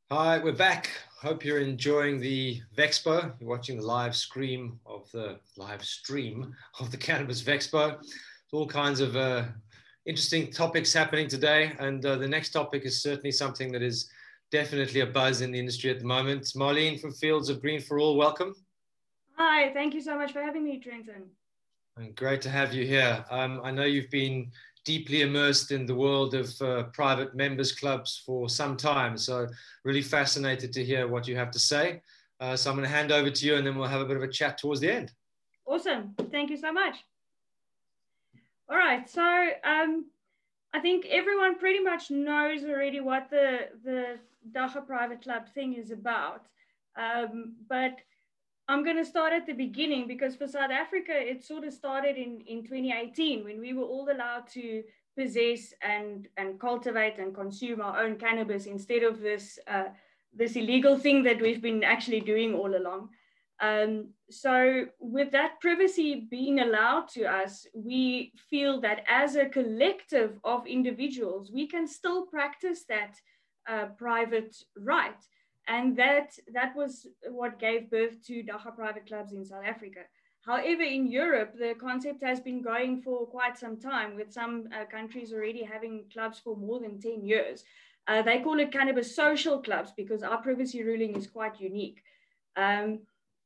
Hi, we're back. Hope you're enjoying the Vexpo. You're watching the live stream of the Cannabis Vexpo. All kinds of interesting topics happening today, and the next topic is certainly something that is definitely a buzz in the industry at the moment. Marleen from Fields of Green for All, welcome. Hi, thank you so much for having me, Trenton. And great to have you here. I know you've been deeply immersed in the world of private members clubs for some time, so really fascinated to hear what you have to say. So I'm going to hand over to you, and then we'll have a bit of a chat towards the end. Awesome. Thank you so much. All right. So I think everyone pretty much knows already what the Dagga Private Club thing is about. But I'm going to start at the beginning because for South Africa, it sort of started in 2018 when we were all allowed to possess and cultivate and consume our own cannabis instead of this illegal thing that we've been actually doing all along. So with that privacy being allowed to us, we feel that as a collective of individuals, we can still practice that private right. And that was what gave birth to Dagga Private Clubs in South Africa. However, in Europe, the concept has been going for quite some time, with some countries already having clubs for more than 10 years. They call it cannabis social clubs because our privacy ruling is quite unique. And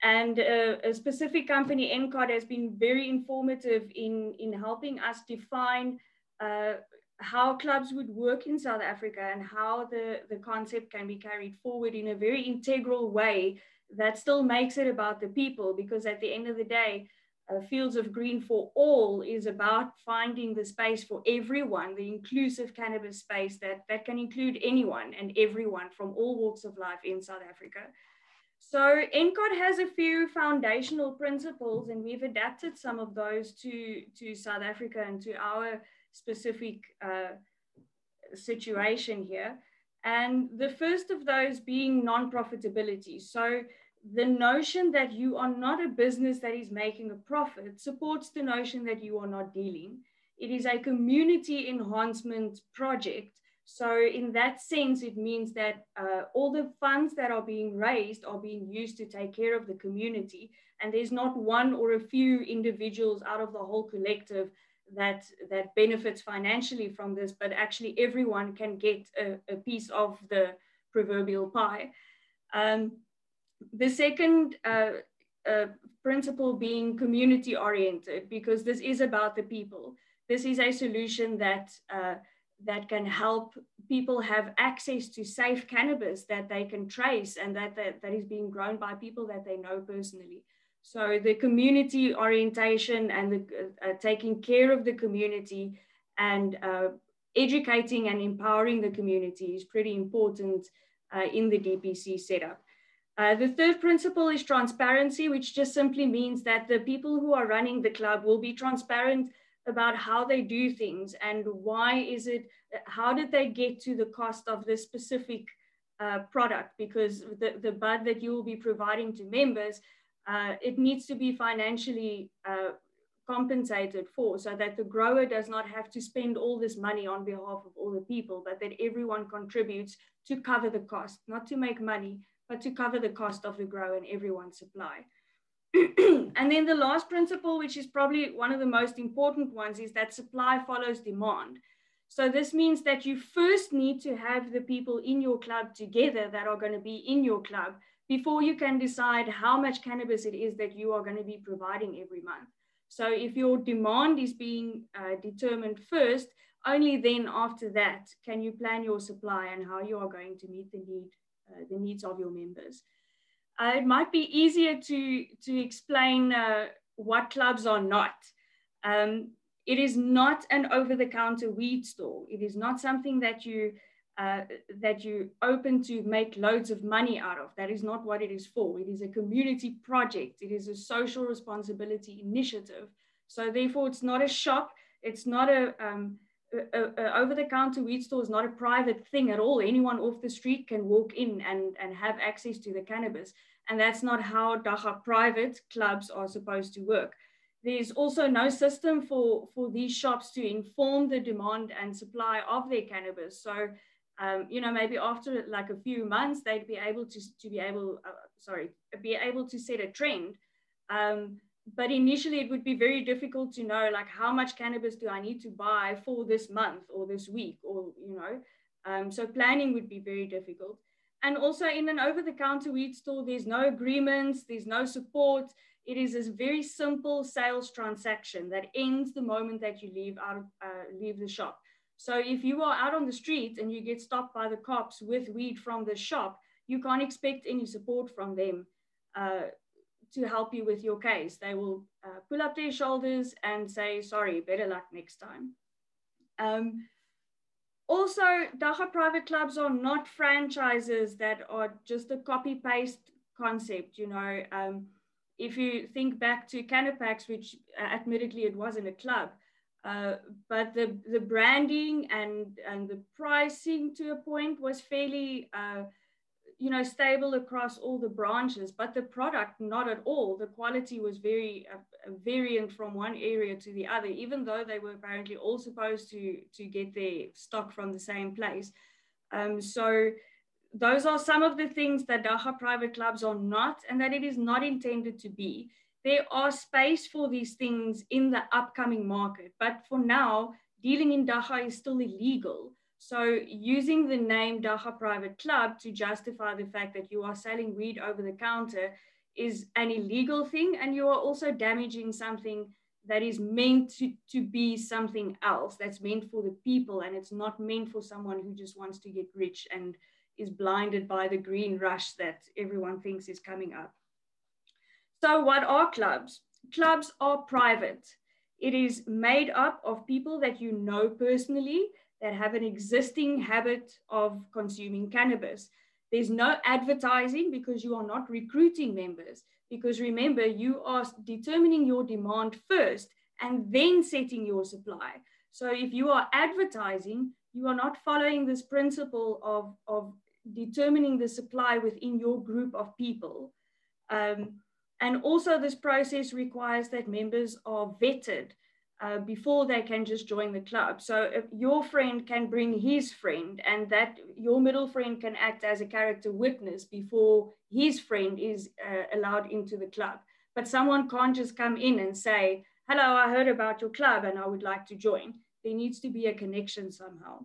a specific company, NCOD, has been very informative in helping us define how clubs would work in South Africa and how the concept can be carried forward in a very integral way that still makes it about the people, because at the end of the day, Fields of Green for All is about finding the space for everyone, the inclusive cannabis space that can include anyone and everyone from all walks of life in South Africa. So NCOD has a few foundational principles, and we've adapted some of those to South Africa and to our specific situation here. And the first of those being non-profitability. So the notion that you are not a business that is making a profit supports the notion that you are not dealing. It is a community enhancement project. So in that sense, it means that all the funds that are being raised are being used to take care of the community. And there's not one or a few individuals out of the whole collective that benefits financially from this, but actually everyone can get a piece of the proverbial pie. The second principle being community oriented, because this is about the people. This is a solution that can help people have access to safe cannabis that they can trace and that is being grown by people that they know personally. So the community orientation and the taking care of the community and educating and empowering the community is pretty important in the DPC setup. The third principle is transparency, which just simply means that the people who are running the club will be transparent about how they do things and how did they get to the cost of this specific product, because the bud that you will be providing to members, it needs to be financially compensated for, so that the grower does not have to spend all this money on behalf of all the people, but that everyone contributes to cover the cost, not to make money, but to cover the cost of the grow and everyone's supply. And then the last principle, which is probably one of the most important ones, is that supply follows demand. So this means that you first need to have the people in your club together that are going to be in your club before you can decide how much cannabis it is that you are going to be providing every month. So if your demand is being determined first, only then after that can you plan your supply and how you are going to meet the needs of your members. It might be easier to explain what clubs are not. It is not an over-the-counter weed store. It is not something that you open to make loads of money out of. That is not what it is for. It is a community project. It is a social responsibility initiative. So therefore, it's not a shop. It's not a over-the-counter weed store is not a private thing at all. Anyone off the street can walk in and have access to the cannabis. And that's not how Dagga Private Clubs are supposed to work. There's also no system for these shops to inform the demand and supply of their cannabis. So You know, maybe after like a few months, they'd be able be able to set a trend. But initially it would be very difficult to know, like, how much cannabis do I need to buy for this month or this week, or, you know, so planning would be very difficult. And also in an over-the-counter weed store, there's no agreements, there's no support. It is a very simple sales transaction that ends the moment that you leave the shop. So if you are out on the street and you get stopped by the cops with weed from the shop, you can't expect any support from them to help you with your case. They will pull up their shoulders and say, sorry, better luck next time. Also, Dagga Private Clubs are not franchises that are just a copy-paste concept. You know, if you think back to Canapax, which admittedly it wasn't a club, but the branding and the pricing to a point was fairly you know, stable across all the branches, but the product not at all. The quality was very variant from one area to the other, even though they were apparently all supposed to get their stock from the same place. So those are some of the things that Dagga Private Clubs are not, and that it is not intended to be. There are space for these things in the upcoming market, but for now, dealing in Dagga is still illegal. So using the name Dagga Private Club to justify the fact that you are selling weed over the counter is an illegal thing, and you are also damaging something that is meant to be something else, that's meant for the people, and it's not meant for someone who just wants to get rich and is blinded by the green rush that everyone thinks is coming up. So what are clubs? Clubs are private. It is made up of people that you know personally, that have an existing habit of consuming cannabis. There's no advertising because you are not recruiting members. Because remember, you are determining your demand first and then setting your supply. So if you are advertising, you are not following this principle of determining the supply within your group of people. And also this process requires that members are vetted before they can just join the club. So if your friend can bring his friend, and that your middle friend can act as a character witness before his friend is allowed into the club. But someone can't just come in and say, hello, I heard about your club and I would like to join. There needs to be a connection somehow.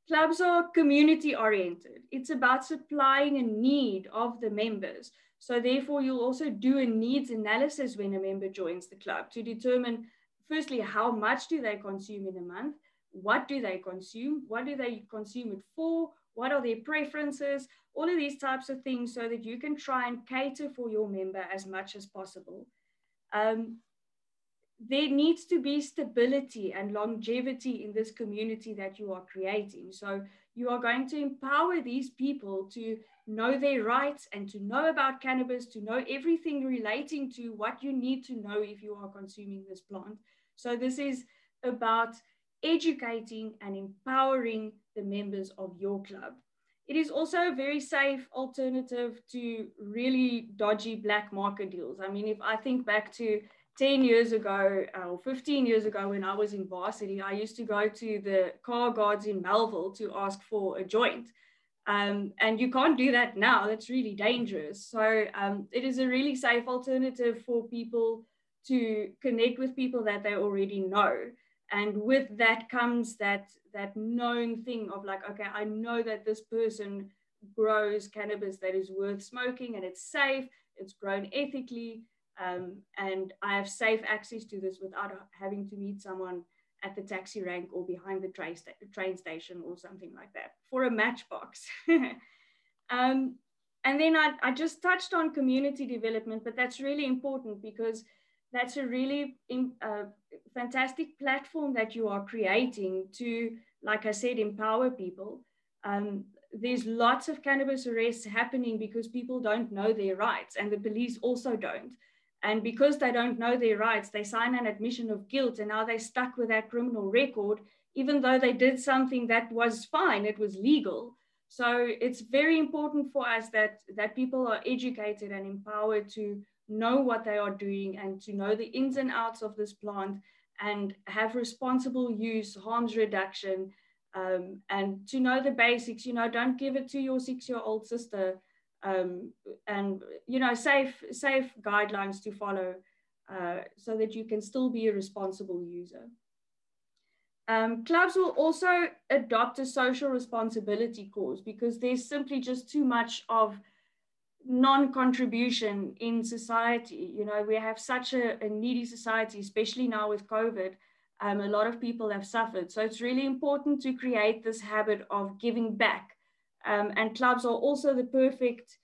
Clubs are community oriented. It's about supplying a need of the members. So therefore, you'll also do a needs analysis when a member joins the club to determine, firstly, how much do they consume in a month? What do they consume? What do they consume it for? What are their preferences? All of these types of things, so that you can try and cater for your member as much as possible. There needs to be stability and longevity in this community that you are creating. So you are going to empower these people to know their rights and to know about cannabis, to know everything relating to what you need to know if you are consuming this plant. So this is about educating and empowering the members of your club. It is also a very safe alternative to really dodgy black market deals. I mean, if I think back to 10 years ago or 15 years ago when I was in varsity, I used to go to the car guards in Melville to ask for a joint. And you can't do that now. That's really dangerous. So it is a really safe alternative for people to connect with people that they already know. And with that comes that known thing of like, okay, I know that this person grows cannabis that is worth smoking and it's safe, it's grown ethically, and I have safe access to this without having to meet someone at the taxi rank or behind the train station or something like that for a matchbox. And then I just touched on community development, but that's really important because that's a really fantastic platform that you are creating to, like I said, empower people. There's lots of cannabis arrests happening because people don't know their rights, and the police also don't. And because they don't know their rights, they sign an admission of guilt, and now they're stuck with that criminal record, even though they did something that was fine, it was legal. So it's very important for us that people are educated and empowered to know what they are doing and to know the ins and outs of this plant and have responsible use, harms reduction, and to know the basics. Don't give it to your 6-year-old sister, and safe guidelines to follow, so that you can still be a responsible user. Clubs will also adopt a social responsibility cause, because there's simply just too much of non-contribution in society. We have such a needy society, especially now with COVID. A lot of people have suffered. So it's really important to create this habit of giving back. And clubs are also the perfect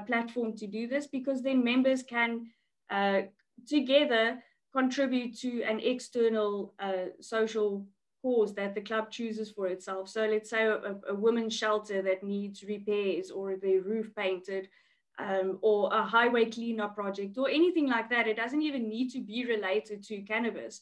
platform to do this, because then members can together contribute to an external social cause that the club chooses for itself. So let's say a women's shelter that needs repairs, or their roof painted, or a highway cleanup project, or anything like that. It doesn't even need to be related to cannabis.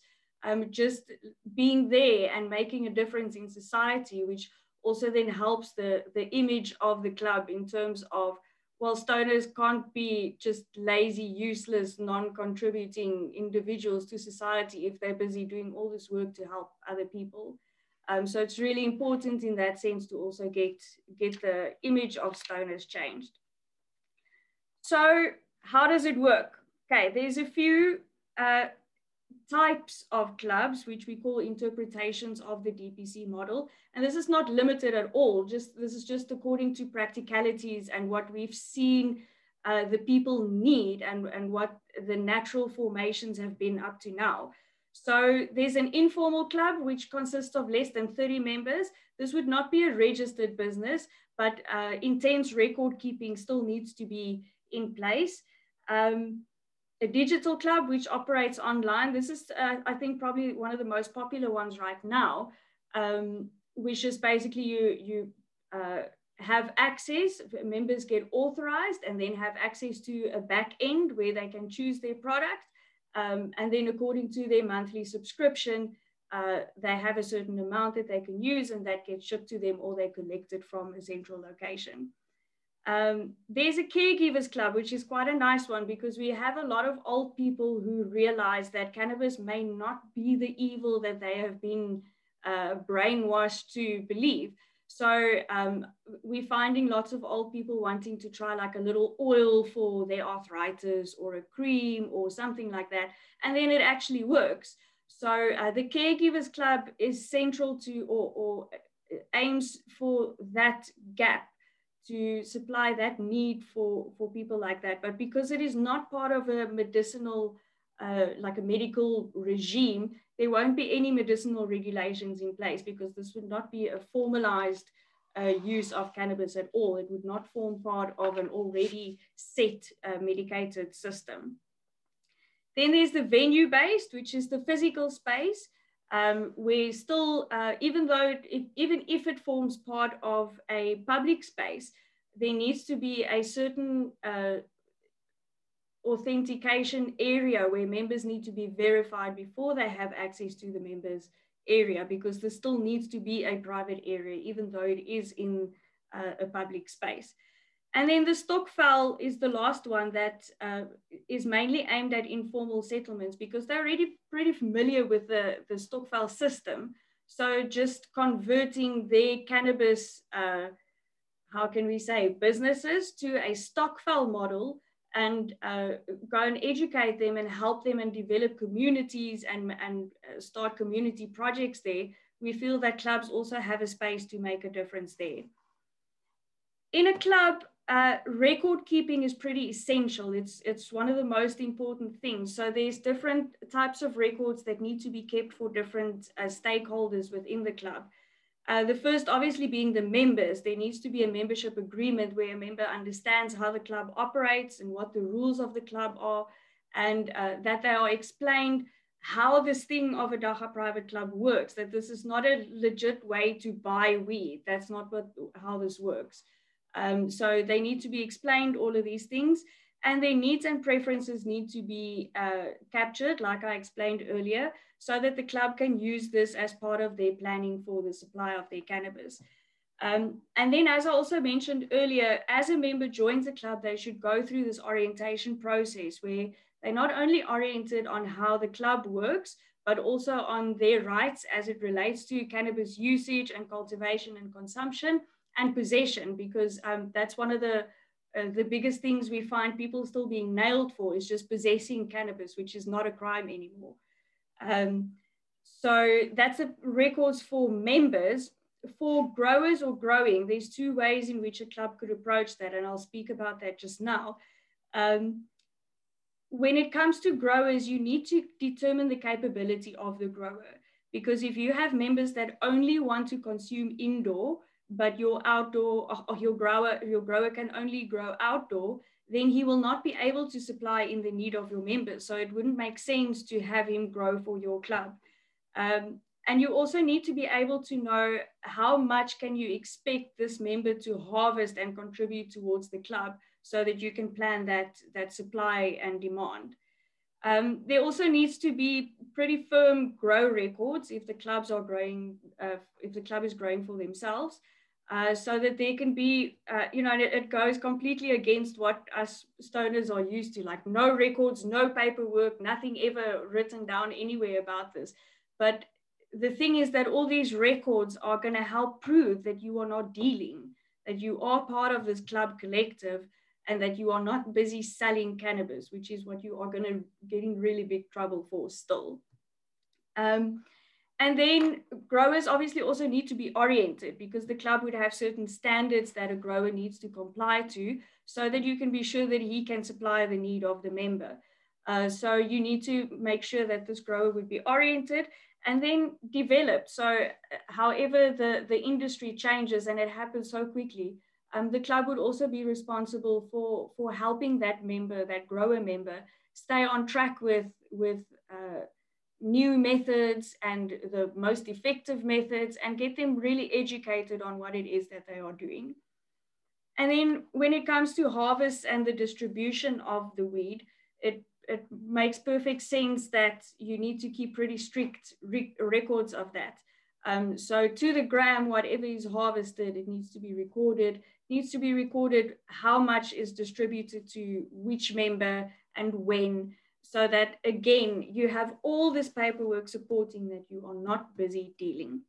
Just being there and making a difference in society, which also then helps the image of the club, in terms of, well, stoners can't be just lazy, useless, non-contributing individuals to society if they're busy doing all this work to help other people. So it's really important in that sense to also get the image of stoners changed. So how does it work? Okay, there's a few types of clubs, which we call interpretations of the DPC model. And this is not limited at all. This is just according to practicalities and what we've seen the people need, and what the natural formations have been up to now. So there's an informal club, which consists of less than 30 members. This would not be a registered business, but intense record keeping still needs to be in place. A digital club, which operates online. This is, I think, probably one of the most popular ones right now, which is basically you have access, members get authorized, and then have access to a back end where they can choose their product. And then according to their monthly subscription, they have a certain amount that they can use, and that gets shipped to them, or they collect it from a central location. There's a caregivers club, which is quite a nice one, because we have a lot of old people who realize that cannabis may not be the evil that they have been brainwashed to believe. So we're finding lots of old people wanting to try like a little oil for their arthritis, or a cream or something like that, and then it actually works. So the caregivers club is central to, or aims for that gap, to supply that need for people like that. But because it is not part of a medicinal, like a medical regime, there won't be any medicinal regulations in place, because this would not be a formalized use of cannabis at all. It would not form part of an already set medicated system. Then there's the venue-based, which is the physical space, where still, even if it forms part of a public space, there needs to be a certain authentication area where members need to be verified before they have access to the members area, because there still needs to be a private area, even though it is in a public space. And then the stokvel is the last one that is mainly aimed at informal settlements, because they're already pretty familiar with the stokvel system. So just converting their cannabis, how can we say, businesses to a stokvel model, and go and educate them and help them and develop communities and start community projects there. We feel that clubs also have a space to make a difference there. In a club, record keeping is pretty essential. It's one of the most important things. So there's different types of records that need to be kept for different stakeholders within the club. The first obviously being the members. There needs to be a membership agreement where a member understands how the club operates and what the rules of the club are, and that they are explained how this thing of a Dagga Private Club works, that this is not a legit way to buy weed. That's not how this works. So they need to be explained, all of these things, and their needs and preferences need to be captured, like I explained earlier, so that the club can use this as part of their planning for the supply of their cannabis. And then, as I also mentioned earlier, as a member joins the club, they should go through this orientation process where they're not only oriented on how the club works, but also on their rights as it relates to cannabis usage and cultivation and consumption and possession, because that's one of the biggest things we find people still being nailed for, is just possessing cannabis, which is not a crime anymore. So that's records for members. For growers or growing, there's two ways in which a club could approach that, and I'll speak about that just now. When it comes to growers, you need to determine the capability of the grower, because if you have members that only want to consume indoor, but your grower can only grow outdoor, then he will not be able to supply in the need of your members. So it wouldn't make sense to have him grow for your club. And you also need to be able to know how much can you expect this member to harvest and contribute towards the club, so that you can plan that supply and demand. There also needs to be pretty firm grow records if the clubs are growing, if the club is growing for themselves, so that there can be, it goes completely against what us stoners are used to, like no records, no paperwork, nothing ever written down anywhere about this. But the thing is that all these records are going to help prove that you are not dealing, that you are part of this club collective, and that you are not busy selling cannabis, which is what you are going to get in really big trouble for still. And then growers obviously also need to be oriented, because the club would have certain standards that a grower needs to comply to, so that you can be sure that he can supply the need of the member. So you need to make sure that this grower would be oriented and then developed. So however the industry changes, and it happens so quickly, the club would also be responsible for helping that member, that grower member, stay on track with new methods and the most effective methods, and get them really educated on what it is that they are doing. And then when it comes to harvest and the distribution of the weed, it makes perfect sense that you need to keep pretty strict records of that. So to the gram, whatever is harvested, it needs to be recorded. It needs to be recorded how much is distributed to which member and when, so that, again, you have all this paperwork supporting that you are not busy dealing.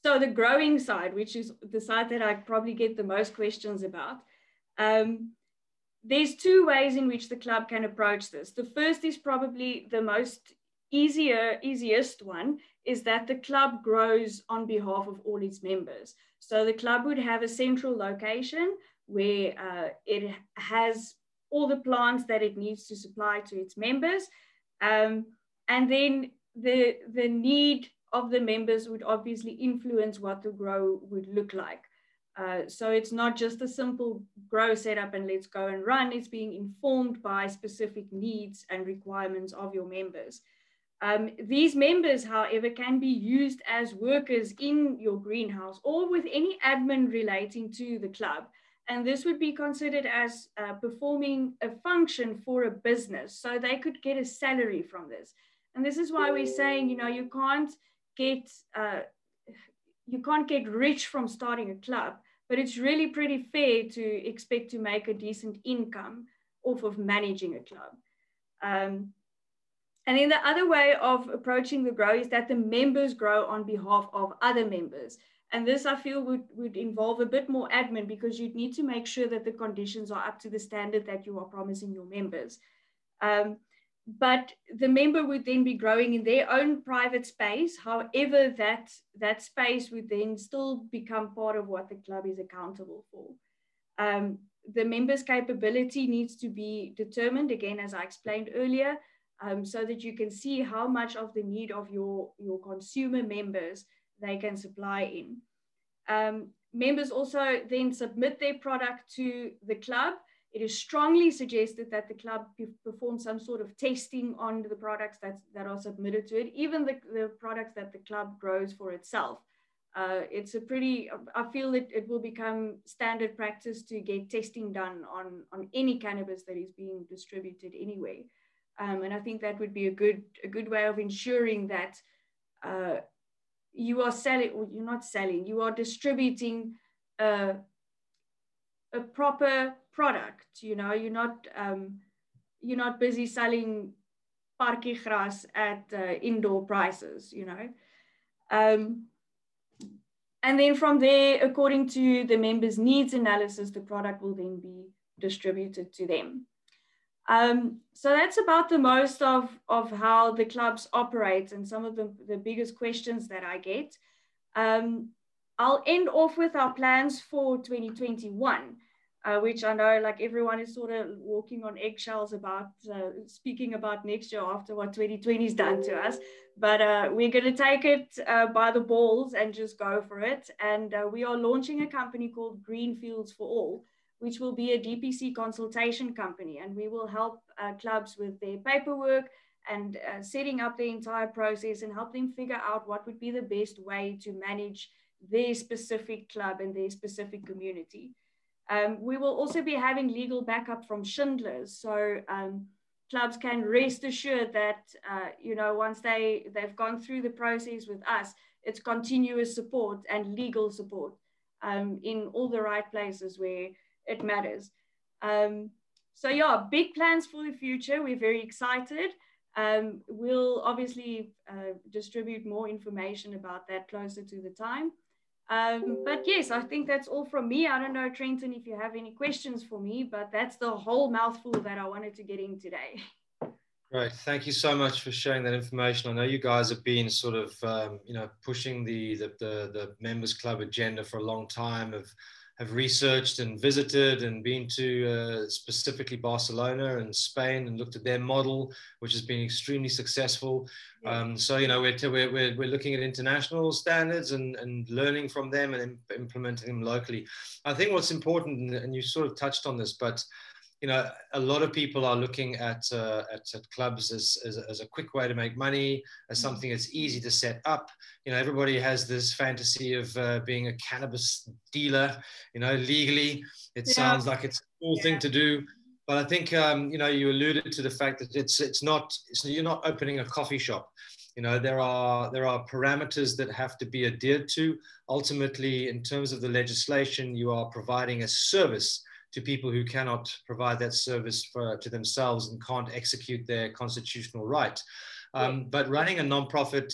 So the growing side, which is the side that I probably get the most questions about, there's two ways in which the club can approach this. The first is probably the most easiest one, is that the club grows on behalf of all its members. So the club would have a central location where it has all the plants that it needs to supply to its members. And then the need of the members would obviously influence what the grow would look like. So it's not just a simple grow setup and let's go and run. It's being informed by specific needs and requirements of your members. These members, however, can be used as workers in your greenhouse or with any admin relating to the club. And this would be considered as performing a function for a business. So they could get a salary from this. And this is why we're saying, you can't get rich from starting a club, but it's really pretty fair to expect to make a decent income off of managing a club. And then the other way of approaching the grow is that the members grow on behalf of other members. And this, I feel, would involve a bit more admin, because you'd need to make sure that the conditions are up to the standard that you are promising your members. But the member would then be growing in their own private space. However, that space would then still become part of what the club is accountable for. The member's capability needs to be determined, again, as I explained earlier, so that you can see how much of the need of your consumer members they can supply in. Members also then submit their product to the club. It is strongly suggested that the club perform some sort of testing on the products that are submitted to it, even the products that the club grows for itself. I feel that it will become standard practice to get testing done on any cannabis that is being distributed anyway. And I think that would be a good way of ensuring that you are selling, or you're not selling, you are distributing a proper product. You're not busy selling parkiegras at indoor prices, you know. And then from there, according to the members' needs analysis, the product will then be distributed to them. So that's about the most of how the clubs operate and some of the biggest questions that I get. I'll end off with our plans for 2021, which I know like everyone is sort of walking on eggshells about speaking about next year after what 2020 has done to us. But we're going to take it by the balls and just go for it. And we are launching a company called Green Fields for All, which will be a DPC consultation company. And we will help clubs with their paperwork and setting up the entire process and help them figure out what would be the best way to manage their specific club and their specific community. We will also be having legal backup from Schindler's. So clubs can rest assured that, you know, once they've gone through the process with us, it's continuous support and legal support in all the right places where it matters. So yeah, big plans for the future. We're very excited. We'll obviously distribute more information about that closer to the time. But yes, I think that's all from me. I don't know, Trenton, if you have any questions for me, but that's the whole mouthful that I wanted to get in today. Great. Thank you so much for sharing that information. I know you guys have been sort of, you know, pushing the members club agenda for a long time, have researched and visited and been to specifically Barcelona and Spain and looked at their model, which has been extremely successful. Yeah. So, you know, we're looking at international standards and learning from them and implementing them locally. I think what's important, and you sort of touched on this, but you know, a lot of people are looking at clubs as a quick way to make money, as something that's easy to set up. You know, everybody has this fantasy of being a cannabis dealer, you know, legally. It sounds like it's a cool thing to do. But I think, you know, you alluded to the fact that you're not opening a coffee shop. You know, there are parameters that have to be adhered to. Ultimately, in terms of the legislation, you are providing a service to people who cannot provide that service to themselves and can't execute their constitutional right. But running a nonprofit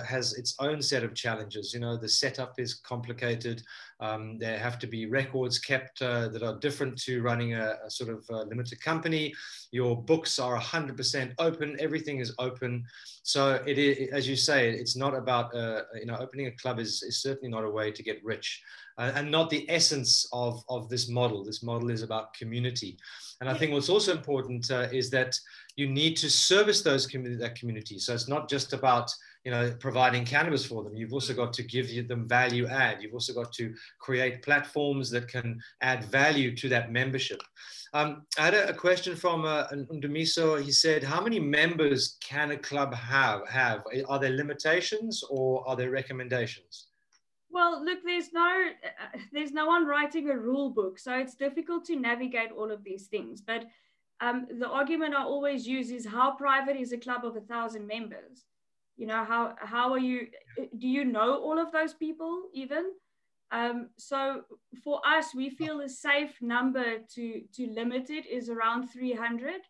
has its own set of challenges. You know, the setup is complicated. There have to be records kept that are different to running a sort of limited company. Your books are 100% open. Everything is open. So it is, as you say, it's not about, you know, opening a club is certainly not a way to get rich. And not the essence of this model. This model is about community. And I think what's also important is that you need to service that community. So it's not just about, you know, providing cannabis for them. You've also got to give them value add. You've also got to create platforms that can add value to that membership. I had a question from Ndumiso. He said, how many members can a club have? Are there limitations or are there recommendations? Well, look, there's no one writing a rule book, so it's difficult to navigate all of these things. But the argument I always use is, how private is a club of 1,000 members? You know, how are you? Do you know all of those people even? So for us, we feel a safe number to limit it is around 300.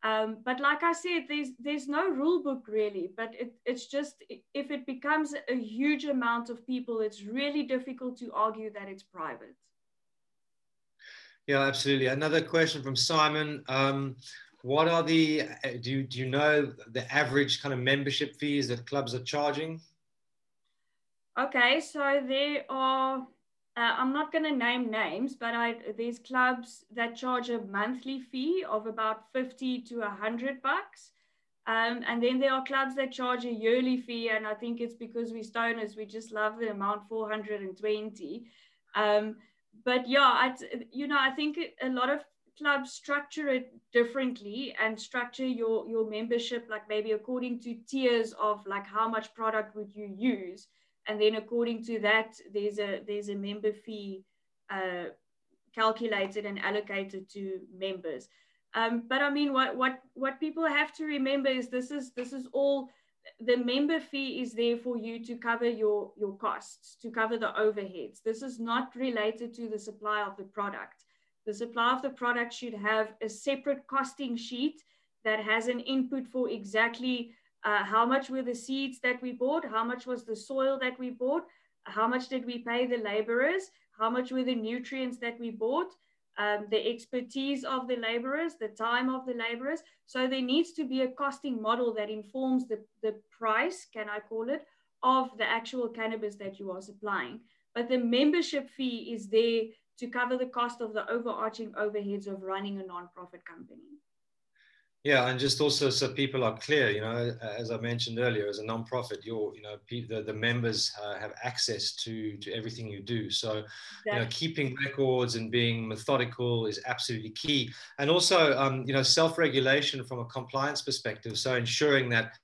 But like I said, there's no rule book really, but it's just, if it becomes a huge amount of people, it's really difficult to argue that it's private. Yeah, absolutely. Another question from Simon. What are do you know the average kind of membership fees that clubs are charging? Okay, so there are, I'm not going to name names, but there's clubs that charge a monthly fee of about 50 to 100 bucks. And then there are clubs that charge a yearly fee. And I think it's because we're stoners, we just love the amount 420. But yeah, you know, I think a lot of clubs structure it differently and structure your membership, like maybe according to tiers of like how much product would you use. And then according to that, there's a member fee calculated and allocated to members. But I mean, what people have to remember is this is all, the member fee is there for you to cover your costs, to cover the overheads. This is not related to the supply of the product. The supply of the product should have a separate costing sheet that has an input for exactly how much were the seeds that we bought, how much was the soil that we bought, how much did we pay the laborers, how much were the nutrients that we bought, the expertise of the laborers, the time of the laborers. So there needs to be a costing model that informs the price, can I call it, of the actual cannabis that you are supplying. But the membership fee is there to cover the cost of the overarching overheads of running a nonprofit company. Yeah, and just also so people are clear, you know, as I mentioned earlier, as a nonprofit, the members have access to everything you do. So, you know, keeping records and being methodical is absolutely key. And also, self-regulation from a compliance perspective. So ensuring that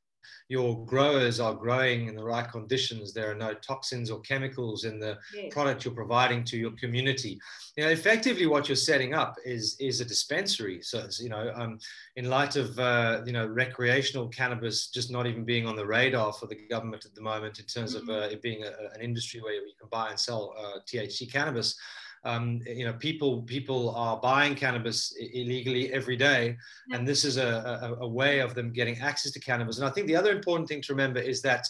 your growers are growing in the right conditions. There are no toxins or chemicals in the product you're providing to your community. You know, effectively what you're setting up is a dispensary. So it's, in light of, recreational cannabis just not even being on the radar for the government at the moment in terms of it being an industry where you can buy and sell THC cannabis. People are buying cannabis illegally every day, and this is a way of them getting access to cannabis. And I think the other important thing to remember is that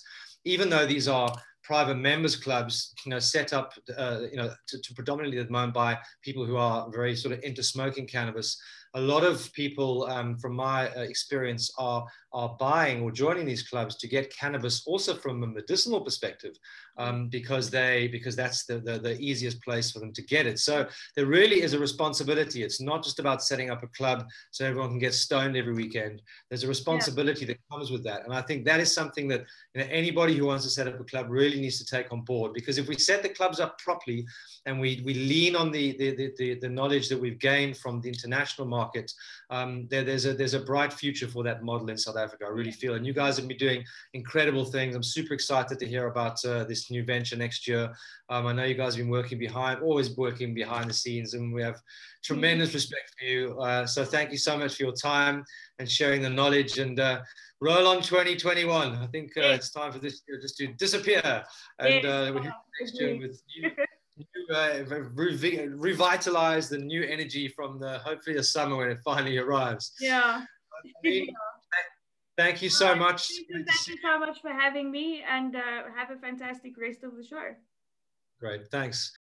even though these are private members clubs, set up, to predominantly at the moment by people who are very sort of into smoking cannabis, a lot of people, from my experience, are buying or joining these clubs to get cannabis also from a medicinal perspective, because that's the easiest place for them to get it. So there really is a responsibility. It's not just about setting up a club so everyone can get stoned every weekend. There's a responsibility that comes with that, and I think that is something that anybody who wants to set up a club really needs to take on board. Because if we set the clubs up properly and we lean on the knowledge that we've gained from the international market, there's a bright future for that model in South Africa, I really feel. And you guys have been doing incredible things. I'm super excited to hear about this new venture next year. I know you guys have been always working behind the scenes, and we have tremendous respect for you. So thank you so much for your time and sharing the knowledge, and roll on 2021. I think it's time for this year just to disappear, and we'll hit next year with revitalize the new energy from hopefully the summer when it finally arrives. Yeah. Thank you so much. Thank you so much for having me, and have a fantastic rest of the show. Great, thanks.